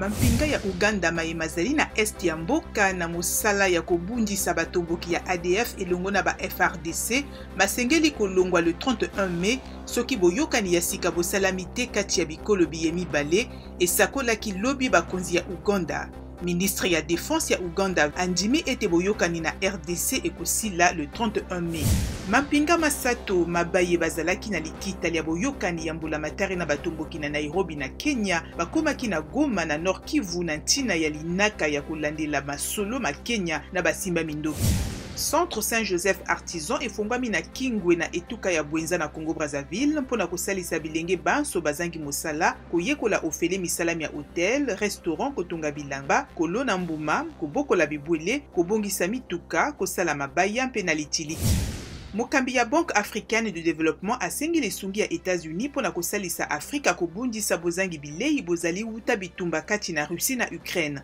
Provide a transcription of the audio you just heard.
Mampinga ya Uganda mayemazali na est ya mboka na mosala ya kobundisa batomboki ya ADF elongo na ba FRDC masengeli kolongwa le 31 mai soki boyokani ya sika bosalami te kati ya bikolo biyemi bale esakolaki lobi bakonzi ya Uganda. Ministre ya Défense ya Uganda andimi ete boyokani na RDC ekosila le 31 mai. Mampinga masato mabaye bazalaki na likita ya boyokani ya mbulamatari na batomboki na Nairobi na Kenya bakomaki na Goma na Nord Kivu na ntina ya linaka ya kolandela masolo ma Kenya na basimba mindoki. Centre Saint-Joseph Artisan efungwami na Kingwe na etuka ya Bwenza na Congo Brazzaville mpona kosalisa bilenge banso bazangi mosala koyekola ofele misalami ya hotel, restaurant kotunga bilamba, kolona mbuma, kobokola bibwele, kobongisa mituka, kosala mabaya mpe na litiliki. Mokambi ya Banque Africaine de Développement asengi lesungi ya États-Unis pona kosalisa Afrika kobundisa bozangi bilei bozali wuta bitumba kati na Russie na Ukraine.